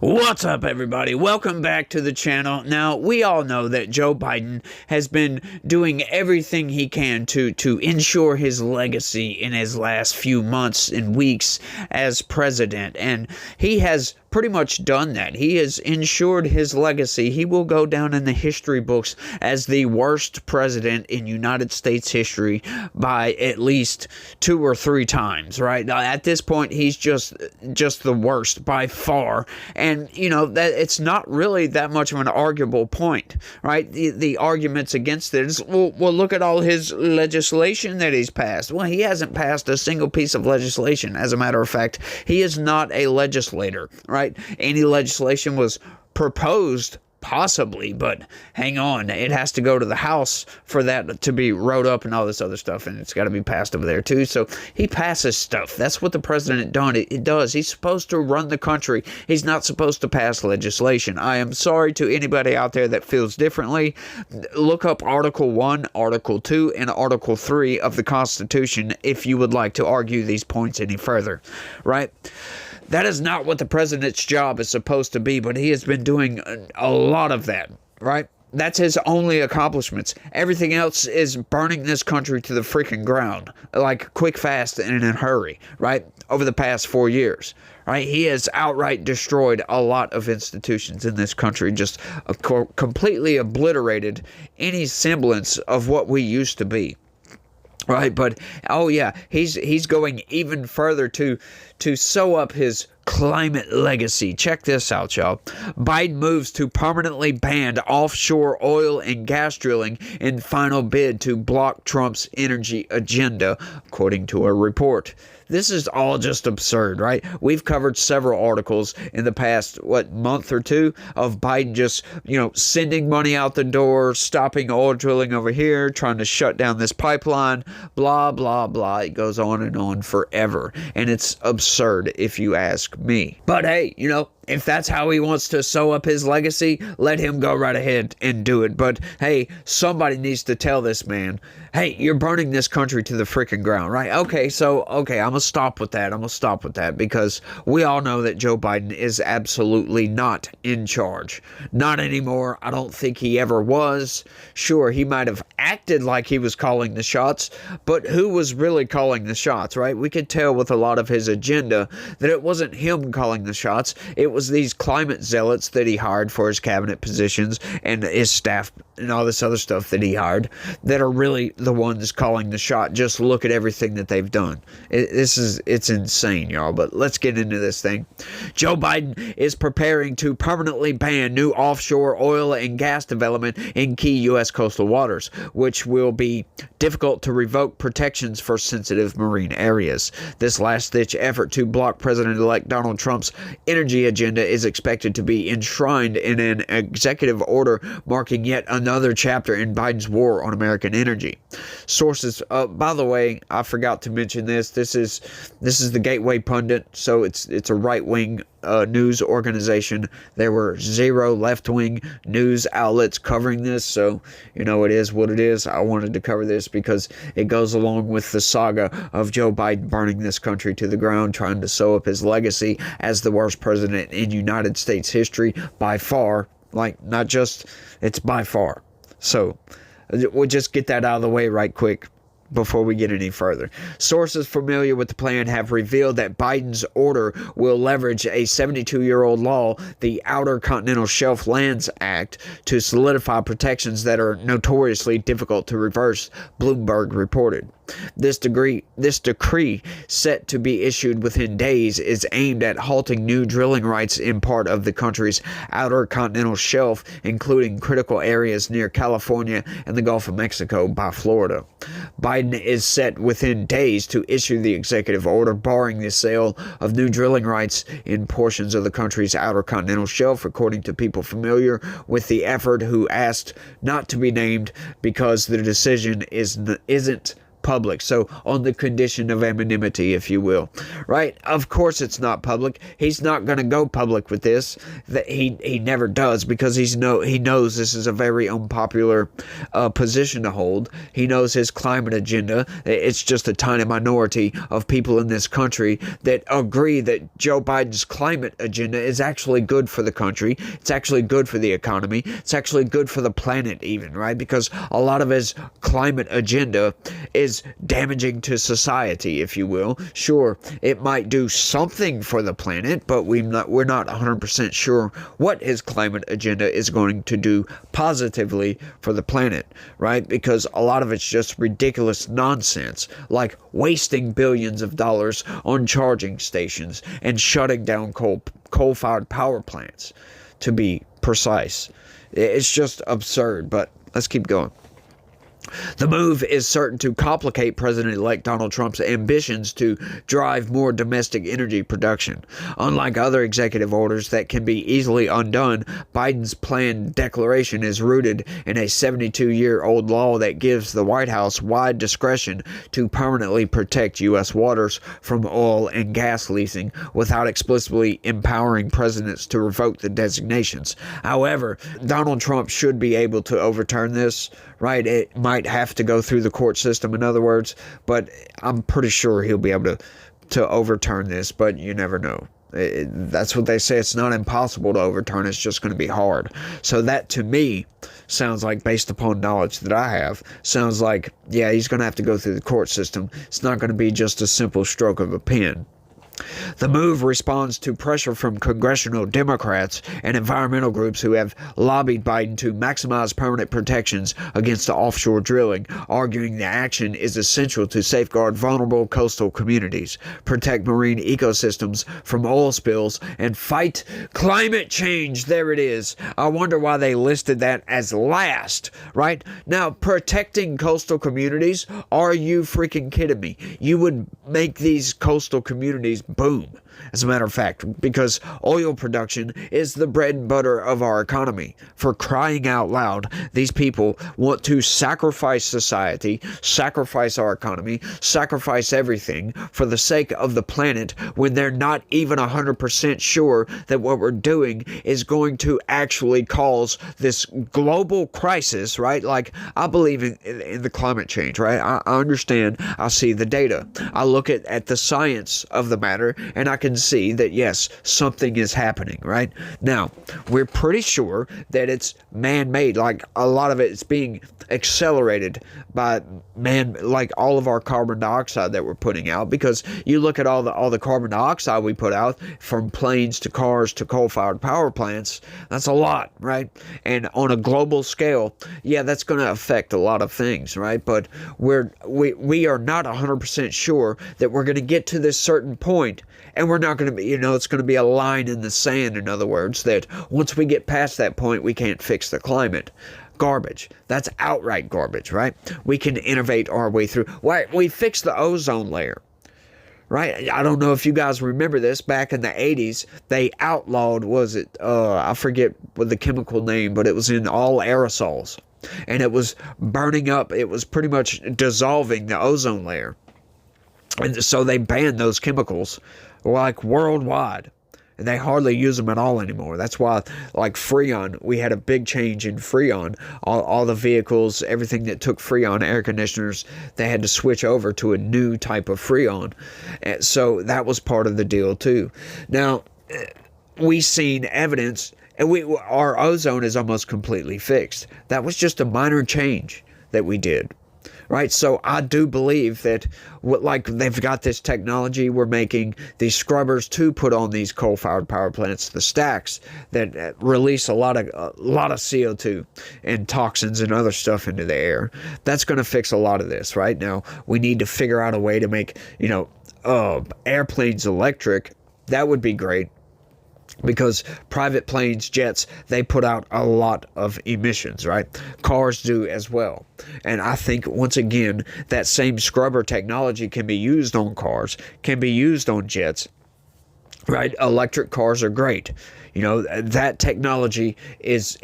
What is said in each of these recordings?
What's up, everybody? Welcome back to the channel. Now, we all know that Joe Biden has been doing everything he can to ensure his legacy in his last few months and weeks as president, and he has pretty much done that. He has ensured his legacy. He will go down in the history books as the worst president in United States history by at least 2 or 3 times, right? At this point, he's just the worst by far. And, you know, that it's not really that much of an arguable point, right? The arguments against it is, well, look at all his legislation that he's passed. Well, he hasn't passed a single piece of legislation. As a matter of fact, he is not a legislator, right? Any legislation was proposed, possibly, but hang on, it has to go to the House for that to be wrote up and all this other stuff, and it's got to be passed over there too. So he passes stuff. That's what the president does. He's supposed to run the country. He's not supposed to pass legislation. I am sorry to anybody out there that feels differently. Look up Article 1, Article 2, and Article 3 of the Constitution if you would like to argue these points any further, right? That is not what the president's job is supposed to be, but he has been doing a lot of that, right? That's his only accomplishments. Everything else is burning this country to the freaking ground, like quick, fast, and in a hurry, right? Over the past 4 years, right? He has outright destroyed a lot of institutions in this country, just completely obliterated any semblance of what we used to be. Right, but oh yeah, he's going even further to sew up his climate legacy. Check this out, y'all. Biden moves to permanently ban offshore oil and gas drilling in final bid to block Trump's energy agenda, according to a report. This is all just absurd, right? We've covered several articles in the past, month or two of Biden just, sending money out the door, stopping oil drilling over here, trying to shut down this pipeline, blah, blah, blah. It goes on and on forever. And it's absurd if you ask me. But hey, if that's how he wants to sew up his legacy, let him go right ahead and do it. But hey, somebody needs to tell this man, hey, you're burning this country to the freaking ground, right? Okay, I'm going to stop with that. Because we all know that Joe Biden is absolutely not in charge. Not anymore. I don't think he ever was. Sure, he might have acted like he was calling the shots, but who was really calling the shots, right? We could tell with a lot of his agenda that it wasn't him calling the shots. It was these climate zealots that he hired for his cabinet positions and his staff and all this other stuff that he hired that are really the ones calling the shot. Just look at everything that they've done. It's insane, y'all. But let's get into this thing. Joe Biden is preparing to permanently ban new offshore oil and gas development in key U.S. coastal waters, which will be difficult to revoke protections for sensitive marine areas. This last-ditch effort to block President-elect Donald Trump's energy agenda is expected to be enshrined in an executive order marking yet another chapter in Biden's war on American energy. Sources, by the way, I forgot to mention this. This is the Gateway Pundit, so it's a right-wing news organization. There were 0 left-wing news outlets covering this, so it is what it is. I wanted to cover this because it goes along with the saga of Joe Biden burning this country to the ground, trying to sew up his legacy as the worst president in United States history by far. Not just, it's by far. So we'll just get that out of the way right quick before we get any further. Sources familiar with the plan have revealed that Biden's order will leverage a 72-year-old law, the Outer Continental Shelf Lands Act, to solidify protections that are notoriously difficult to reverse, Bloomberg reported. This decree, set to be issued within days, is aimed at halting new drilling rights in part of the country's outer continental shelf, including critical areas near California and the Gulf of Mexico by Florida. Biden is set within days to issue the executive order barring the sale of new drilling rights in portions of the country's outer continental shelf, according to people familiar with the effort who asked not to be named because the decision isn't public. So on the condition of anonymity, if you will, right? Of course it's not public. He's not going to go public with this. That he never does, because he knows this is a very unpopular position to hold. He knows his climate agenda. It's just a tiny minority of people in this country that agree that Joe Biden's climate agenda is actually good for the country. It's actually good for the economy. It's actually good for the planet even, right? Because a lot of his climate agenda is damaging to society, if you will. Sure, it might do something for the planet, but we're not 100% sure what his climate agenda is going to do positively for the planet, right? Because a lot of it's just ridiculous nonsense, like wasting billions of dollars on charging stations and shutting down coal-fired power plants, to be precise. It's just absurd, but let's keep going. The move is certain to complicate President-elect Donald Trump's ambitions to drive more domestic energy production. Unlike other executive orders that can be easily undone, Biden's planned declaration is rooted in a 72-year-old law that gives the White House wide discretion to permanently protect U.S. waters from oil and gas leasing without explicitly empowering presidents to revoke the designations. However, Donald Trump should be able to overturn this, right? It might have to go through the court system, in other words, but I'm pretty sure he'll be able to overturn this, but you never know. That's what they say. It's not impossible to overturn. It's just going to be hard. So that, to me, sounds like, based upon knowledge that I have, sounds like, yeah, he's going to have to go through the court system. It's not going to be just a simple stroke of a pen. The move responds to pressure from congressional Democrats and environmental groups who have lobbied Biden to maximize permanent protections against the offshore drilling, arguing the action is essential to safeguard vulnerable coastal communities, protect marine ecosystems from oil spills, and fight climate change. There it is. I wonder why they listed that as last, right? Now, protecting coastal communities, are you freaking kidding me? You would make these coastal communities boom, as a matter of fact, because oil production is the bread and butter of our economy. For crying out loud, these people want to sacrifice society, sacrifice our economy, sacrifice everything for the sake of the planet, when they're not even 100% sure that what we're doing is going to actually cause this global crisis, right? Like, I believe in the climate change, right? I understand. I see the data. I look at the science of the matter, and I can see that, yes, something is happening, right? Now, we're pretty sure that it's man-made. Like, a lot of it is being accelerated by man, like all of our carbon dioxide that we're putting out, because you look at all the carbon dioxide we put out, from planes to cars to coal-fired power plants, that's a lot, right? And on a global scale, yeah, that's going to affect a lot of things, right? But we are not 100% sure that we're going to get to this certain point, and we're not going to be, it's going to be a line in the sand, in other words, that once we get past that point, we can't fix the climate. Garbage. That's outright garbage, right? We can innovate our way through. Why? We fixed the ozone layer, right? I don't know if you guys remember this. Back in the 80s, they outlawed, I forget what the chemical name, but it was in all aerosols. And it was burning up. It was pretty much dissolving the ozone layer. And so they banned those chemicals, like, worldwide. And they hardly use them at all anymore. That's why, like, Freon, we had a big change in Freon. All the vehicles, everything that took Freon, air conditioners, they had to switch over to a new type of Freon. And so that was part of the deal too. Now, we've seen evidence, and our ozone is almost completely fixed. That was just a minor change that we did. Right, so I do believe that, like, they've got this technology. We're making these scrubbers to put on these coal-fired power plants, the stacks that release a lot of CO2 and toxins and other stuff into the air. That's going to fix a lot of this. Right now, we need to figure out a way to make airplanes electric. That would be great. Because private planes, jets, they put out a lot of emissions, right? Cars do as well. And I think, once again, that same scrubber technology can be used on cars, can be used on jets, right? Electric cars are great. You know, that technology is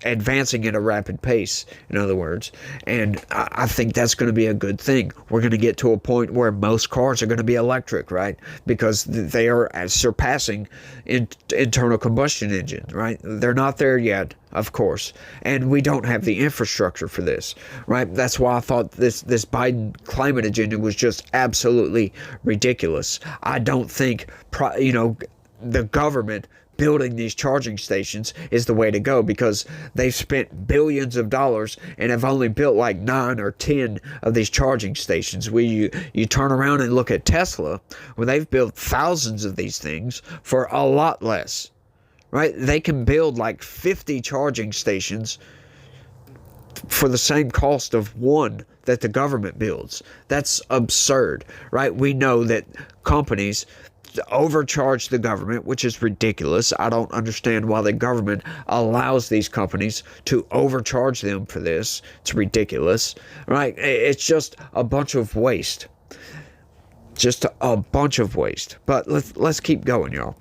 advancing at a rapid pace, in other words. And I think that's going to be a good thing. We're going to get to a point where most cars are going to be electric, right? Because they are surpassing internal combustion engines, right? They're not there yet, of course. And we don't have the infrastructure for this, right? That's why I thought this Biden climate agenda was just absolutely ridiculous. I don't think, the government building these charging stations is the way to go, because they've spent billions of dollars and have only built like 9 or 10 of these charging stations. Where you turn around and look at Tesla, where they've built thousands of these things for a lot less, right? They can build like 50 charging stations for the same cost of one that the government builds. That's absurd, right? We know that companies overcharge the government, which is ridiculous. I don't understand why the government allows these companies to overcharge them for this. It's ridiculous, right? It's just a bunch of waste. Just a bunch of waste. But let's keep going, y'all.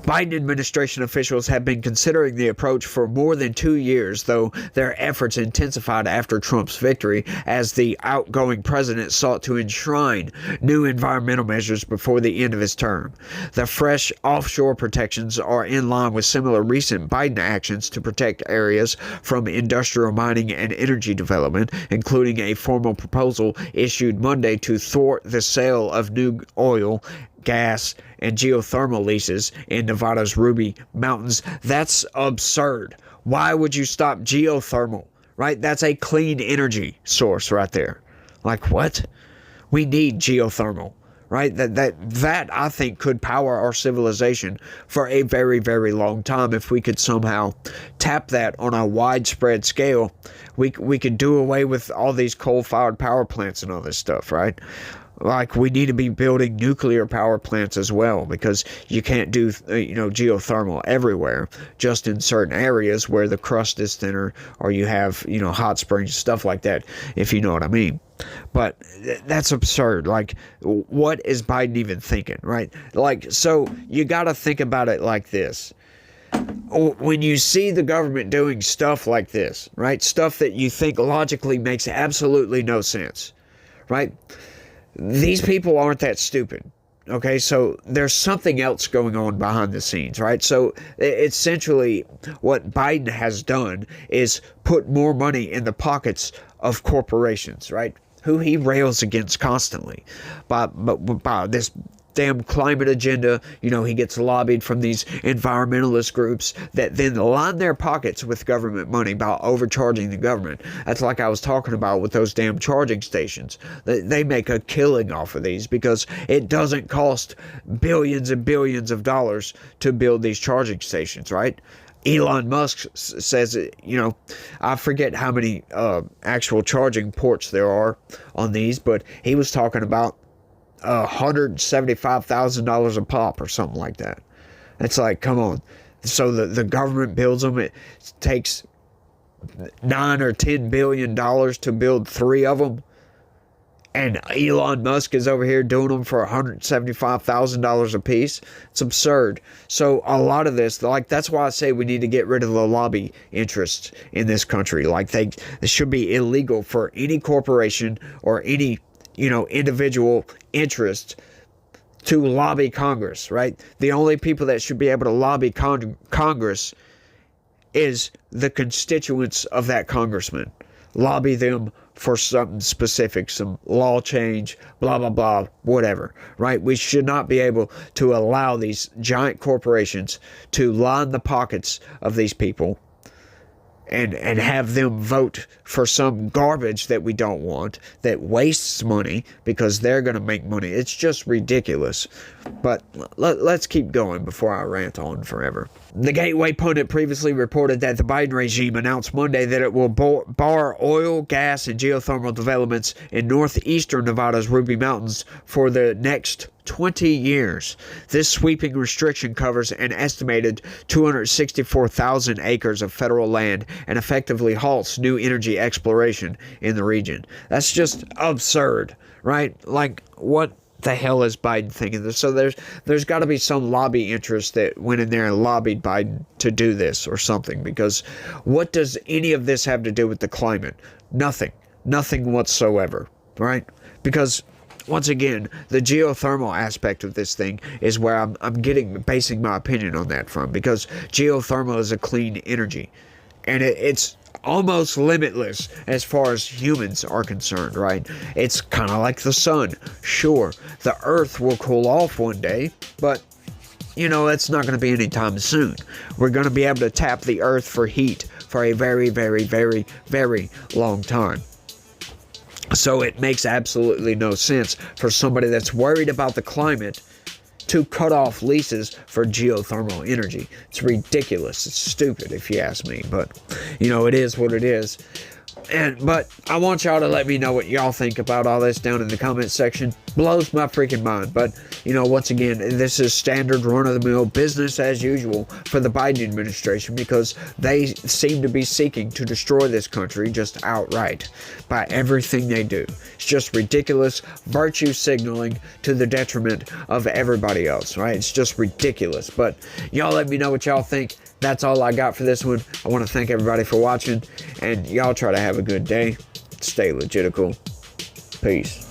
Biden administration officials have been considering the approach for more than 2 years, though their efforts intensified after Trump's victory, as the outgoing president sought to enshrine new environmental measures before the end of his term. The fresh offshore protections are in line with similar recent Biden actions to protect areas from industrial mining and energy development, including a formal proposal issued Monday to thwart the sale of new oil, gas, and geothermal leases in Nevada's Ruby Mountains. That's absurd. Why would you stop geothermal, right? That's a clean energy source right there. Like, what? We need geothermal, right? That I think could power our civilization for a very, very long time. If we could somehow tap that on a widespread scale, we could do away with all these coal-fired power plants and all this stuff, right? Like, we need to be building nuclear power plants as well, because you can't do, geothermal everywhere, just in certain areas where the crust is thinner, or you have, hot springs, stuff like that, if you know what I mean. But that's absurd. Like, what is Biden even thinking, right? Like, so you got to think about it like this. When you see the government doing stuff like this, right? Stuff that you think logically makes absolutely no sense, right? These people aren't that stupid, okay? So there's something else going on behind the scenes, right? So essentially what Biden has done is put more money in the pockets of corporations, right? Who he rails against constantly by this damn climate agenda. He gets lobbied from these environmentalist groups that then line their pockets with government money by overcharging the government. That's like I was talking about with those damn charging stations. They make a killing off of these because it doesn't cost billions and billions of dollars to build these charging stations, right? Elon Musk says, I forget how many actual charging ports there are on these, but he was talking about $175,000 a pop or something like that. It's like, come on. So the government builds them. It takes $9 or $10 billion to build 3 of them. And Elon Musk is over here doing them for $175,000 a piece. It's absurd. So a lot of this, like, that's why I say we need to get rid of the lobby interests in this country. Like, they should be illegal for any corporation or any individual interest to lobby Congress, right? The only people that should be able to lobby Congress is the constituents of that congressman. Lobby them for something specific, some law change, blah, blah, blah, whatever, right? We should not be able to allow these giant corporations to line the pockets of these people and have them vote for some garbage that we don't want, that wastes money because they're going to make money. It's just ridiculous. But let's keep going before I rant on forever. The Gateway pundit previously reported that the Biden regime announced Monday that it will bar oil, gas, and geothermal developments in northeastern Nevada's Ruby Mountains for the next 20 years. This sweeping restriction covers an estimated 264,000 acres of federal land and effectively halts new energy exploration in the region. That's just absurd, right? Like, what The hell is Biden thinking this? So there's got to be some lobby interest that went in there and lobbied Biden to do this or something, because what does any of this have to do with the climate? Nothing whatsoever, right? Because once again, the geothermal aspect of this thing is where I'm basing my opinion on that from, because geothermal is a clean energy, and it's almost limitless as far as humans are concerned, right? It's kind of like the sun. Sure, the earth will cool off one day, but that's not going to be anytime soon. We're going to be able to tap the earth for heat for a very, very, very, very long time. So it makes absolutely no sense for somebody that's worried about the climate to cut off leases for geothermal energy. It's ridiculous. It's stupid, if you ask me. But, it is what it is. But I want y'all to let me know what y'all think about all this down in the comment section. Blows my freaking mind. But, once again, this is standard run-of-the-mill business as usual for the Biden administration, because they seem to be seeking to destroy this country just outright by everything they do. It's just ridiculous virtue signaling to the detriment of everybody else, right? It's just ridiculous. But y'all let me know what y'all think. That's all I got for this one. I want to thank everybody for watching, and y'all try to have a good day. Stay legitical. Peace.